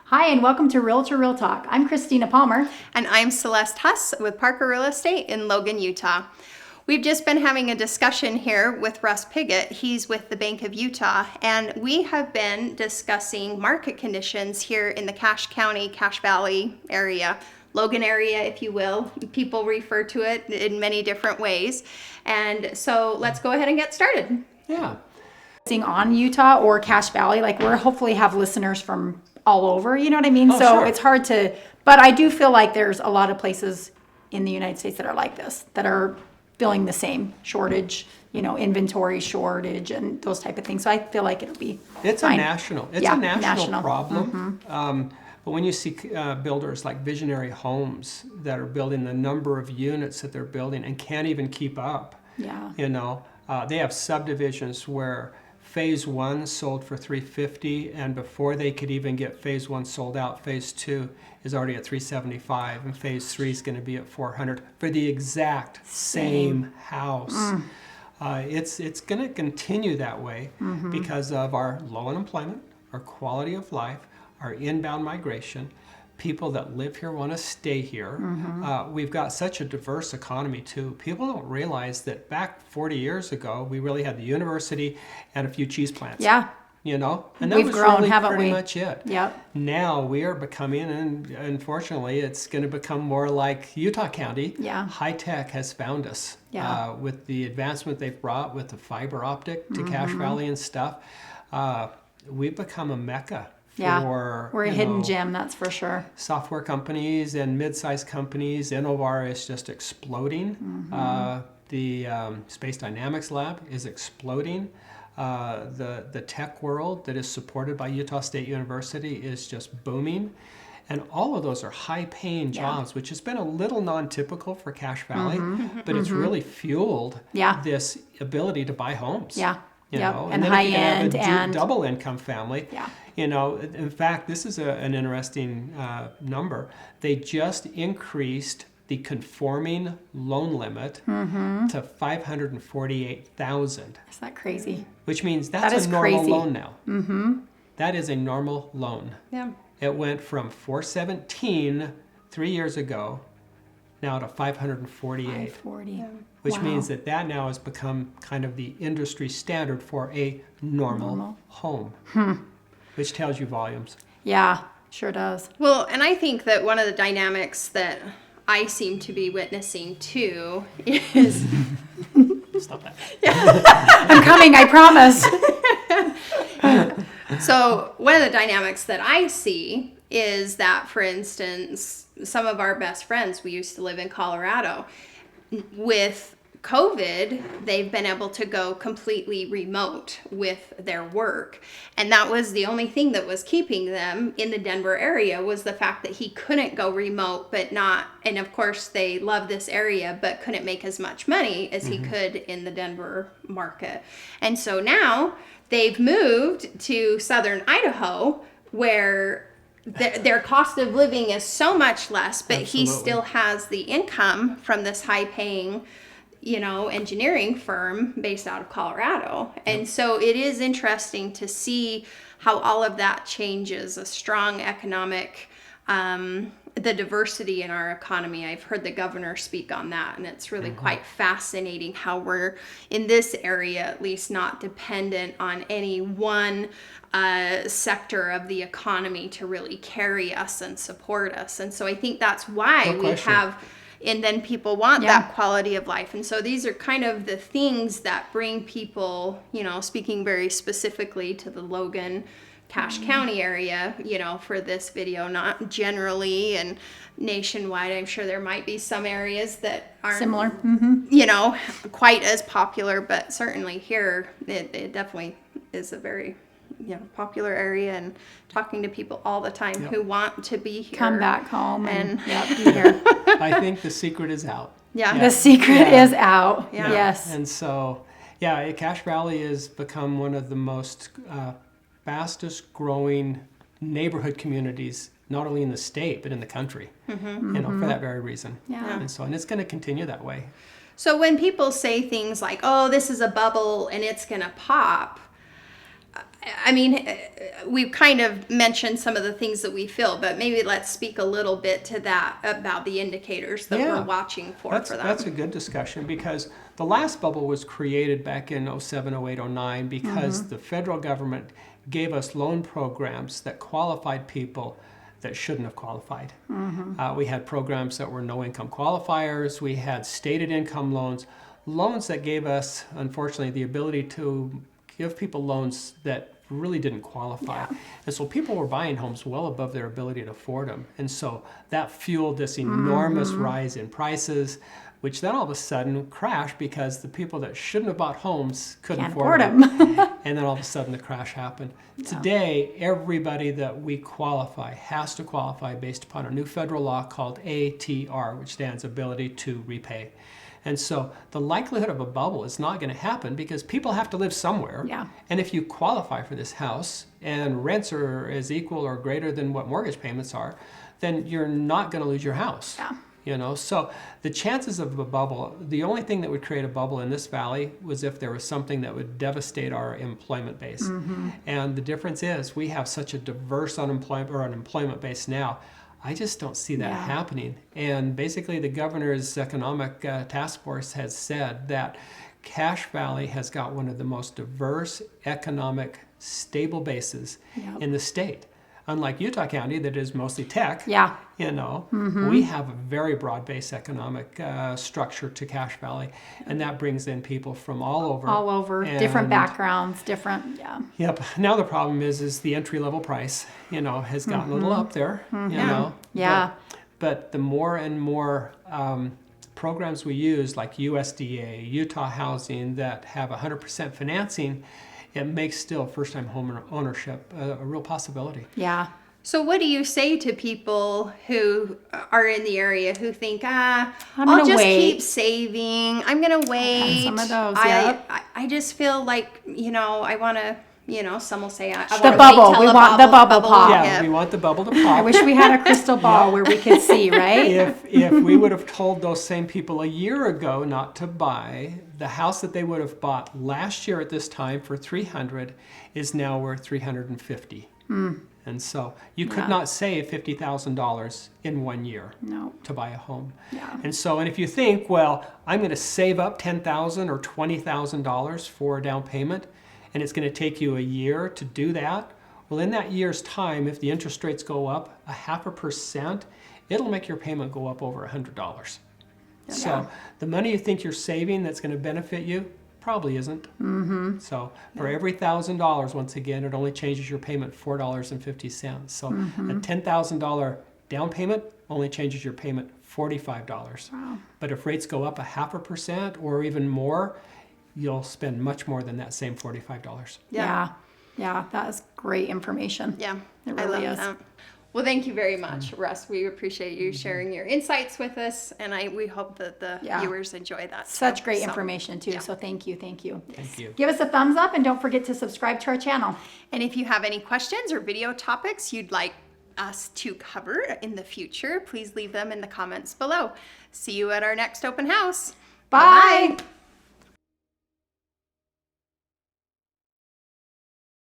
Hi, and welcome to Realtor Real Talk. I'm Christina Palmer. And I'm Celeste Huss with Parker Real Estate in Logan, Utah. We've just been having a discussion here with Russ Piggott. He's with the Bank of Utah, and we have been discussing market conditions here in the Cache County, Cache Valley area, Logan area, if you will. People refer to it in many different ways. And so let's go ahead and get started. Yeah. On Utah or Cache Valley, like we're hopefully have listeners from all over, you know what I mean? Sure. It's hard to, but I do feel like there's a lot of places in the United States that are like this, that are feeling the same shortage, inventory shortage and those type of things. So I feel like it'll be fine. It's a national problem. Mm-hmm. But when you see builders like Visionary Homes that are building the number of units that they're building and can't even keep up, they have subdivisions where Phase 1 sold for $350, and before they could even get Phase 1 sold out, Phase 2 is already at $375, and Phase 3 is going to be at $400 for the exact same house. It's going to continue that way because of our low unemployment, our quality of life, our inbound migration. People that live here want to stay here. We've got such a diverse economy too. People don't realize that back 40 years ago, we really had the university and a few cheese plants. Yeah. And that We've was grown, really haven't pretty we? much it. Yep. Now we are becoming, and unfortunately, it's going to become more like Utah County. Yeah. High tech has found us with the advancement they've brought with the fiber optic to Cache Valley and stuff. We've become a mecca. We're a hidden gem, that's for sure. Software companies and mid-sized companies. Innovar is just exploding. The Space Dynamics Lab is exploding. The tech world that is supported by Utah State University is just booming. And all of those are high-paying jobs, which has been a little non-typical for Cache Valley, but it's really fueled this ability to buy homes. And then high-end and double income family. In fact, this is an interesting number. They just increased the conforming loan limit to $548,000. Is that crazy? Which means that's a normal loan now. That is a normal loan. Yeah. It went from $417 3 years ago now to $548. Which means that now has become kind of the industry standard for a normal home. Which tells you volumes. Yeah, sure does. Well, and I think that one of the dynamics that I seem to be witnessing too is... Stop that. I'm coming, I promise. So one of the dynamics that I see is that, for instance, some of our best friends, we used to live in Colorado. With COVID, they've been able to go completely remote with their work. And that was the only thing that was keeping them in the Denver area, was the fact that he couldn't go remote, and of course they love this area, but couldn't make as much money as he could in the Denver market. And so now they've moved to southern Idaho, where their cost of living is so much less, but he still has the income from this high-paying engineering firm based out of Colorado. And so it is interesting to see how all of that changes a strong economic, the diversity in our economy. I've heard the governor speak on that, and it's really quite fascinating how we're, in this area at least, not dependent on any one sector of the economy to really carry us and support us. And so I think that's why we have... And then people want that quality of life. And so these are kind of the things that bring people, speaking very specifically to the Logan, Cache County area, for this video, not generally and nationwide. I'm sure there might be some areas that aren't similar, quite as popular, but certainly here it definitely is a very popular area, and talking to people all the time who want to be here. Come back home and be here. I think the secret is out. The secret is out. Yes. And so, Cache Valley has become one of the most fastest growing neighborhood communities, not only in the state, but in the country, for that very reason. And it's going to continue that way. So when people say things like, oh, this is a bubble and it's going to pop, I mean, we've kind of mentioned some of the things that we feel, but maybe let's speak a little bit to that about the indicators that we're watching for them. That's a good discussion, because the last bubble was created back in 07, 08, 09 because the federal government gave us loan programs that qualified people that shouldn't have qualified. We had programs that were no-income qualifiers. We had stated income loans that gave us, unfortunately, the ability to give people loans that really didn't qualify. And so people were buying homes well above their ability to afford them. And so that fueled this enormous rise in prices, which then all of a sudden crashed because the people that shouldn't have bought homes couldn't afford them. And then all of a sudden the crash happened. Today, everybody that we qualify has to qualify based upon a new federal law called ATR, which stands Ability to Repay. And so the likelihood of a bubble is not going to happen because people have to live somewhere. And if you qualify for this house and rents are as equal or greater than what mortgage payments are, then you're not going to lose your house. You know, so the chances of a bubble, the only thing that would create a bubble in this valley was if there was something that would devastate our employment base. And the difference is we have such a diverse unemployment base now. I just don't see that happening. And basically the governor's economic task force has said that Cache Valley has got one of the most diverse economic stable bases in the state. Unlike Utah County that is mostly tech, you know, we have a very broad-based economic structure to Cache Valley, and that brings in people from all over. Different backgrounds, different, Now the problem is the entry-level price, you know, has gotten a little up there, you know. But the more and more programs we use, like USDA, Utah Housing, that have 100% financing, it makes still first-time home ownership a real possibility. So what do you say to people who are in the area who think, I'll just keep saving, I'm going to wait. Some of those, I just feel like, you know, I want to, you know, some will say, I the bubble. We want the bubble pop. Yeah, we want the bubble to pop. I wish we had a crystal ball where we could see, right? If we would have told those same people a year ago not to buy, the house that they would have bought last year at this time for $300 is now worth $350. And so you could not save $50,000 in 1 year to buy a home. And so, and if you think, well, I'm going to save up $10,000 or $20,000 for a down payment, and it's going to take you a year to do that, well, in that year's time, if the interest rates go up 0.5%, it'll make your payment go up over $100. So the money you think you're saving that's going to benefit you probably isn't. So for every $1,000, once again, it only changes your payment $4.50. So a $10,000 down payment only changes your payment $45. But if rates go up 0.5% or even more, you'll spend much more than that same $45. Yeah, that is great information. Yeah, it really is. That. Well, thank you very much, Russ. We appreciate you sharing your insights with us, and we hope that the viewers enjoy that. Such great information, too, so thank you. Thank you. Give us a thumbs up, and don't forget to subscribe to our channel. And if you have any questions or video topics you'd like us to cover in the future, please leave them in the comments below. See you at our next open house. Bye. Bye-bye.